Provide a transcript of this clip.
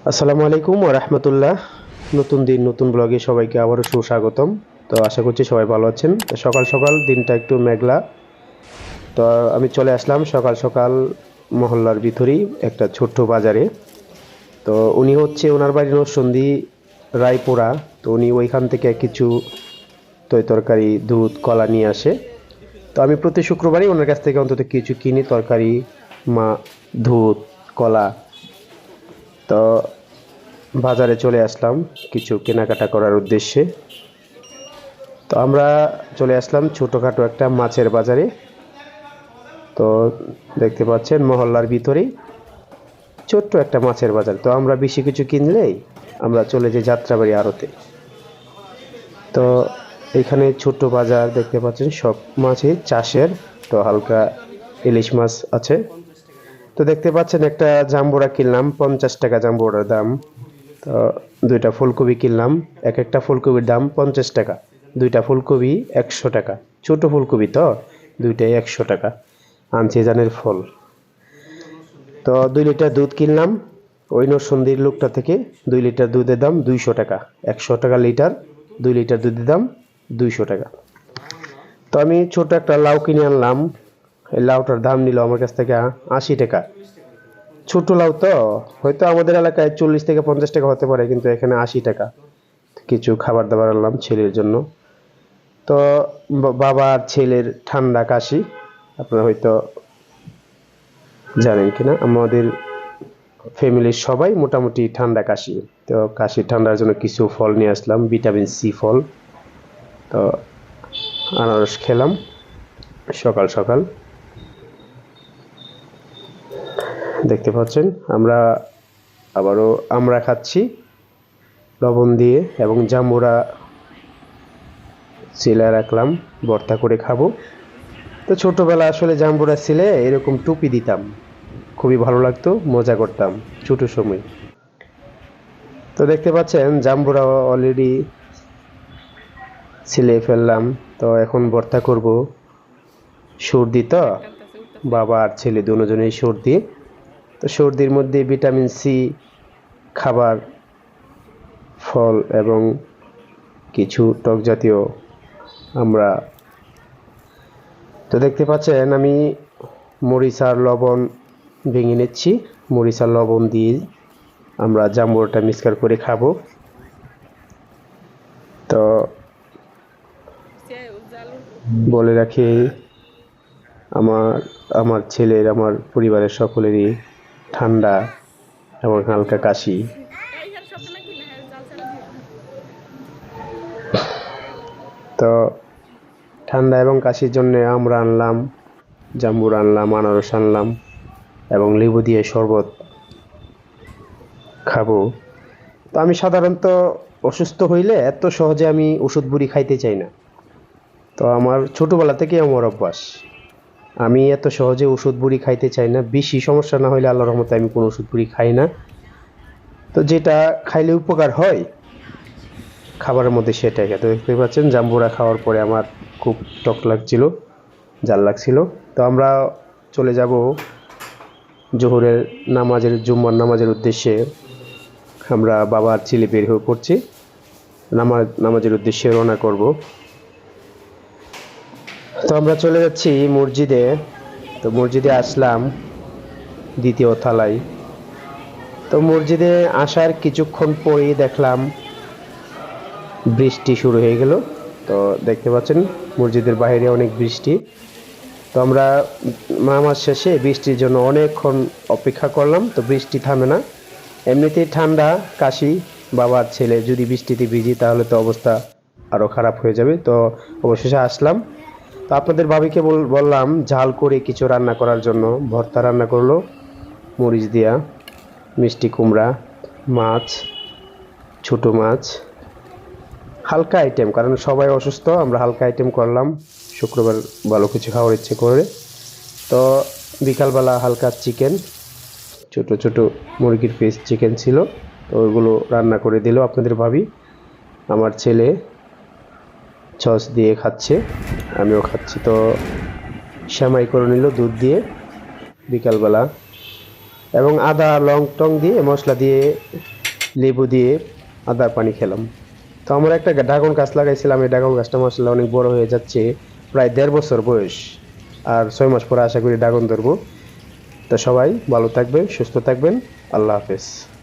আসসালামু আলাইকুম ওয়া রাহমাতুল্লাহ। নতুন দিন নতুন ব্লগে সবাইকে আবারও সুস্বাগতম। তো আশা করছি সবাই ভালো আছেন। তো সকাল সকাল দিনটা একটু মেঘলা। তো আমি চলে আসলাম সকাল সকাল মহল্লার ভিতরেই একটা ছোট্ট বাজারে। তো উনি হচ্ছে ওনার বাড়ি নরসিংদী রায়পুরা। তো উনি ওইখান থেকে কিছু তরকারি দুধ কলা নিয়ে আসে। তো আমি প্রতি শুক্রবারই ওনার কাছ থেকে অন্তত কিছু কিনি তরকারি, মা, দুধ, কলা। তো বাজারে চলে আসলাম কিছু কেনাকাটা করার উদ্দেশ্যে। তো আমরা চলে আসলাম ছোটোখাটো একটা মাছের বাজারে। তো দেখতে পাচ্ছেন মহল্লার ভিতরেই ছোট্ট একটা মাছের বাজার। তো আমরা বেশি কিছু কিনলেই আমরা চলে যাই যাত্রাবাড়ি আড়তে। তো এখানে ছোট্ট বাজার দেখতে পাচ্ছেন, সব মাছই চাষের। তো হালকা ইলিশ মাছ আছে। তো দেখতে পাচ্ছেন একটা জাম্বুরা কিনলাম 50 টাকা জাম্বুরার দাম। তো দুইটা ফুলকপি কিনলাম, এক একটা ফুলকপির দাম 50 টাকা। দুইটা ফুলকপি 100 টাকা। ছোট ফুলকপি তো দুইটাই 100 টাকা। আনছি জানের ফল। তো 2 লিটার দুধ কিনলাম ওই নরসিংদীর লোকটা থেকে। 2 লিটার দুধের দাম 200 টাকা। 100 টাকা লিটার। 2 লিটার দুধের দাম 200 টাকা। তো আমি ছোট একটা লাউ কিনে আনলাম। এই লাউটার দাম নিল আমার কাছ থেকে 80 টাকা। ছোট লাউ তো হয়তো আমাদের এলাকায় 40 থেকে 50 টাকা হতে পারে, কিন্তু এখানে 80 টাকা। কিছু খাবার দাবার আনলাম ছেলের জন্য। তো বাবা আর ছেলের ঠান্ডা কাশি, আপনারা হয়তো জানেন কিনা, আমাদের ফ্যামিলির সবাই মোটামুটি ঠান্ডা কাশি। তো কাশি ঠান্ডার জন্য কিছু ফল নিয়ে আসলাম, ভিটামিন সি ফল। তো আনারস খেলাম সকাল সকাল। দেখতে পাচ্ছেন আমরা আবারও আমরা খাচ্ছি লবণ দিয়ে, এবং জাম্বুরা চিলা রাখলাম ভর্তা করে খাবো। তো ছোটবেলা আসলে জাম্বুরা ছিলে এরকম টুপি দিতাম, খুবই ভালো লাগতো, মজা করতাম ছোট সময়। তো দেখতে পাচ্ছেন জাম্বুরা অলরেডি ছিলে ফেললাম। তো এখন ভর্তা করব। সর্দি তো, বাবা আর ছেলে দুজনেই সর্দি। তো সর্দির মধ্যে ভিটামিন সি খাবার, ফল এবং কিছু টক জাতীয় আমরা। তো দেখতে পাচ্ছেন আমি মরিচ আর লবণ ভেঙে নিচ্ছি। মরিচ আর লবণ দিয়ে আমরা জাম্বুরাটা মিক্সচার করে খাবো। তো বলে রাখি, আমার আমার ছেলের, আমার পরিবারের সকলেরই ঠান্ডা এবং হালকা কাশি। তো ঠান্ডা এবং কাশির জন্য আমরা আনলাম জাম্বুরা, আনলাম আনারস, আনলাম এবং লেবু দিয়ে শরবত খাবো। তো আমি সাধারণত অসুস্থ হইলে এত সহজে আমি ওষুধ বুড়ি খাইতে চাই না। তো আমার ছোটোবেলা থেকে আমার অভ্যাস, আমি এত সহজে ওষুধ বুড়ি খাইতে চাই না। বেশি সমস্যা না হইলে আল্লাহর রহমতে আমি কোনো ওষুধ বুড়ি খাই না। তো যেটা খাইলে উপকার হয় খাবারের মধ্যে সেটাই খাই। তো দেখতে পাচ্ছেন জাম্বুরা খাওয়ার পরে আমার খুব টক লাগছিল, জাল লাগছিল। তো আমরা চলে যাব জোহরের নামাজের, জুম্মার নামাজের উদ্দেশ্যে। আমরা বাবার ছেলে বের হয়ে পড়ছি, নামাজের উদ্দেশ্যে রওনা করব। তো আমরা চলে যাচ্ছি মসজিদে। তো মসজিদে আসলাম দ্বিতীয় তলায়। তো মসজিদে আসার কিছুক্ষণ পরেই দেখলাম বৃষ্টি শুরু হয়ে গেল। তো দেখতে পাচ্ছেন মসজিদের বাইরে অনেক বৃষ্টি। তো আমরা নামাজ শেষে বৃষ্টির জন্য অনেকক্ষণ অপেক্ষা করলাম। তো বৃষ্টি থামে না। এমনিতেই ঠান্ডা কাশি, বাবার ছেলে, যদি বৃষ্টিতে ভিজি তাহলে তো অবস্থা আরও খারাপ হয়ে যাবে। তো অবশেষে আসলাম। তো আপনাদের ভাবিকে বললাম ঝাল করে কিছু রান্না করার জন্য। ভর্তা রান্না করলো মরিচ দিয়া, মিষ্টি কুমড়া, মাছ, ছোট মাছ, হালকা আইটেম, কারণ সবাই অসুস্থ, আমরা হালকা আইটেম করলাম। শুক্রবার ভালো কিছু খাওয়ার ইচ্ছে করে। তো বিকালবেলা হালকা চিকেন, ছোট ছোট মুরগির পিস চিকেন ছিল। তো ওইগুলো রান্না করে দিল আপনাদের ভাবি। আমার ছেলে সস দিয়ে খাচ্ছে, আমিও খাচ্ছি। তো সেমাই করে নিল দুধ দিয়ে বিকালবেলা, এবং আদা লং টং দিয়ে মশলা দিয়ে লেবু দিয়ে আদার পানি খেলাম। তো আমরা একটা ড্রাগন গাছ লাগাইছিলাম, এই ড্রাগন গাছটা মাশাআল্লাহ অনেক বড় হয়ে যাচ্ছে, প্রায় 1.5 বছর বয়স। আর 6 মাস পরে আশা করি ড্রাগন ধরবো। তো সবাই ভালো থাকবেন, সুস্থ থাকবেন। আল্লাহ হাফেজ।